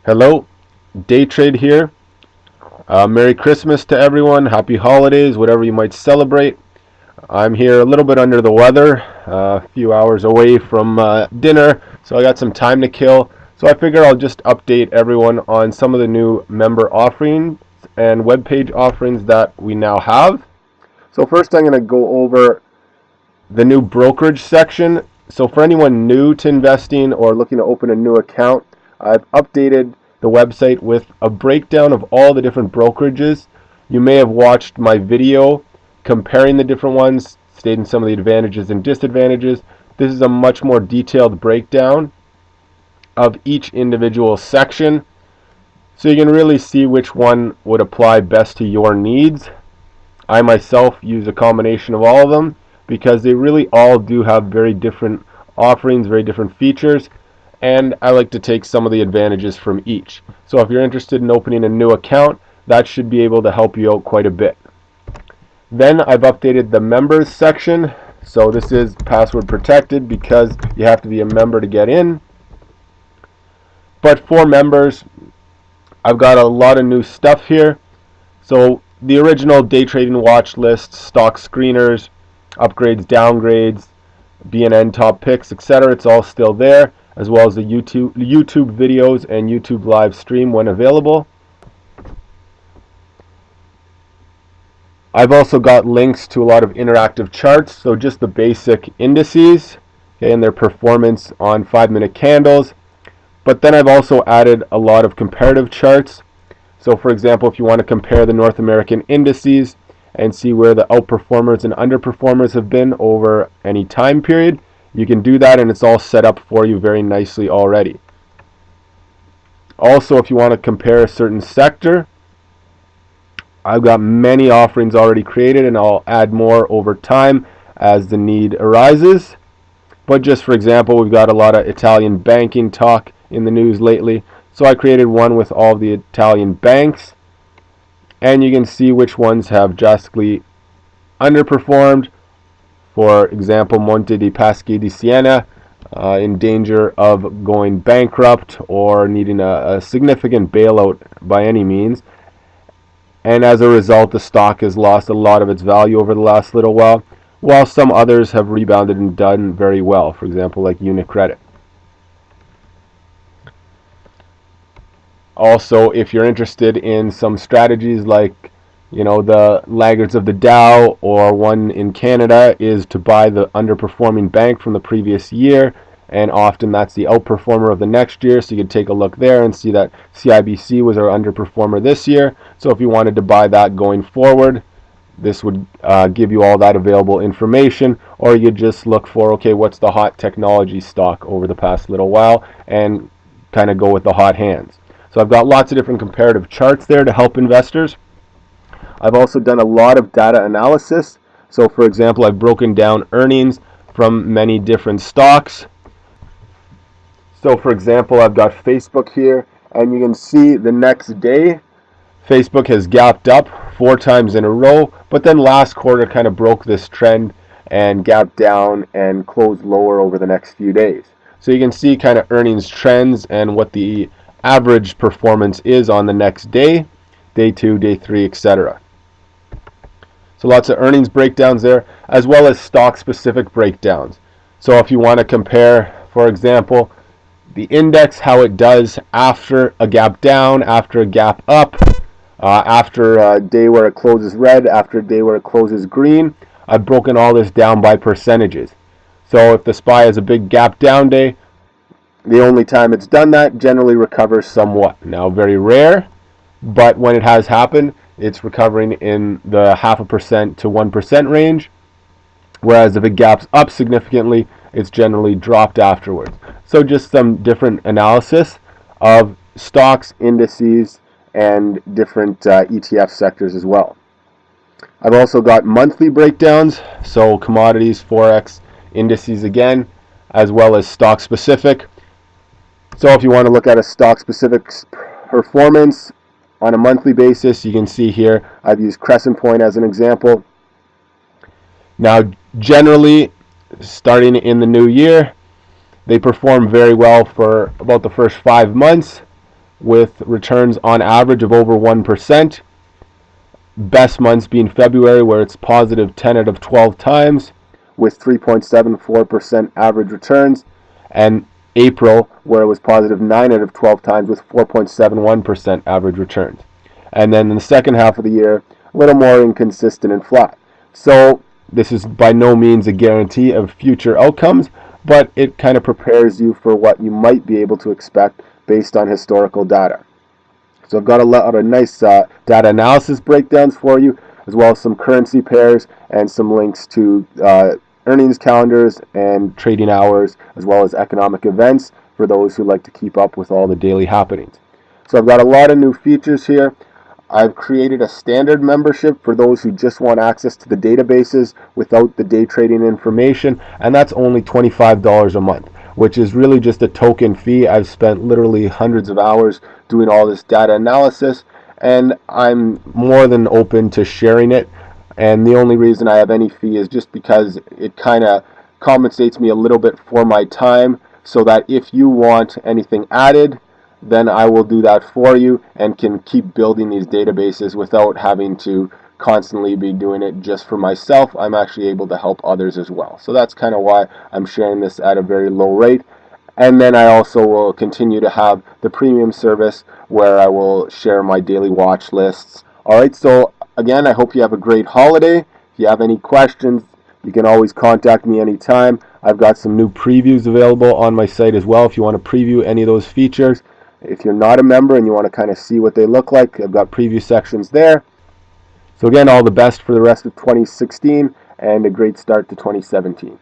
Hello, Day Trade here. Merry Christmas to everyone. Happy holidays, whatever you might celebrate. I'm here a little bit under the weather, a few hours away from dinner, so I got some time to kill. So I figured I'll just update everyone on some of the new member offerings and web page offerings that we now have. So first I'm going to go over the new brokerage section. So for anyone new to investing or looking to open a new account, I've updated the website with a breakdown of all the different brokerages. You may have watched my video comparing the different ones, stating some of the advantages and disadvantages. This is a much more detailed breakdown of each individual section, so you can really see which one would apply best to your needs. I myself use a combination of all of them because they really all do have very different offerings, very different features, and I like to take some of the advantages from each. So if you're interested in opening a new account, that should be able to help you out quite a bit. Then I've updated the members section. So this is password protected because you have to be a member to get in. But for members, I've got a lot of new stuff here. So the original day trading watch list, stock screeners, upgrades, downgrades, BNN top picks, etc. It's all still there, as well as the YouTube videos and YouTube live stream when available. I've also got links to a lot of interactive charts, so just the basic indices, okay, and their performance on 5-minute candles. But then I've also added a lot of comparative charts. So for example, if you want to compare the North American indices and see where the outperformers and underperformers have been over any time period, you can do that, and it's all set up for you very nicely already. Also, if you want to compare a certain sector, I've got many offerings already created, and I'll add more over time as the need arises. But just for example, we've got a lot of Italian banking talk in the news lately, so I created one with all the Italian banks, and you can see which ones have drastically underperformed. For example, Monte dei Paschi di Siena, in danger of going bankrupt or needing a significant bailout by any means. And as a result, the stock has lost a lot of its value over the last little while some others have rebounded and done very well, for example, like Unicredit. Also, if you're interested in some strategies like, the laggards of the Dow, or one in Canada is to buy the underperforming bank from the previous year, and often that's the outperformer of the next year, so you could take a look there and see that CIBC was our underperformer this year. So if you wanted to buy that going forward, this would give you all that available information, or you just look for, okay, what's the hot technology stock over the past little while, and kind of go with the hot hands. So I've got lots of different comparative charts there to help investors. I've also done a lot of data analysis. So for example, I've broken down earnings from many different stocks. So for example, I've got Facebook here, and you can see the next day Facebook has gapped up 4 times in a row, but then last quarter kind of broke this trend and gapped down and closed lower over the next few days. So you can see kind of earnings trends and what the average performance is on the next day, day 2, day 3, etc. So lots of earnings breakdowns there, as well as stock specific breakdowns. So if you want to compare, for example, the index, how it does after a gap down, after a gap up, after a day where it closes red, after a day where it closes green, I've broken all this down by percentages. So if the SPY has a big gap down day, the only time it's done that generally recovers somewhat. Now, very rare, but when it has happened, it's recovering in the 0.5% to 1% range. Whereas if it gaps up significantly, it's generally dropped afterwards. So just some different analysis of stocks, indices, and different ETF sectors as well. I've also got monthly breakdowns, so commodities, forex, indices again, as well as stock specific. So if you want to look at a stock specific performance on a monthly basis, you can see here I've used Crescent Point as an example. Now generally, starting in the new year, they perform very well for about the first 5 months. with returns on average of over 1%. Best months being February, where it's positive 10 out of 12 times with 3.74% average returns, and April, where it was positive 9 out of 12 times with 4.71% average returns. And then in the second half of the year, a little more inconsistent and flat. So this is by no means a guarantee of future outcomes, but it kind of prepares you for what you might be able to expect based on historical data. So I've got a lot of nice data analysis breakdowns for you, as well as some currency pairs and some links to earnings calendars and trading hours, as well as economic events for those who like to keep up with all the daily happenings. So I've got a lot of new features here. I've created a standard membership for those who just want access to the databases without the day trading information, and that's only $25 a month, which is really just a token fee. I've spent literally hundreds of hours doing all this data analysis, and I'm more than open to sharing it. And the only reason I have any fee is just because it kind of compensates me a little bit for my time, so that if you want anything added, then I will do that for you and can keep building these databases without having to constantly be doing it just for myself. I'm actually able to help others as well. So that's kind of why I'm sharing this at a very low rate. And then I also will continue to have the premium service where I will share my daily watch lists. All right, so again, I hope you have a great holiday. If you have any questions, you can always contact me anytime. I've got some new previews available on my site as well if you want to preview any of those features. If you're not a member and you want to kind of see what they look like, I've got preview sections there. So again, all the best for the rest of 2016 and a great start to 2017.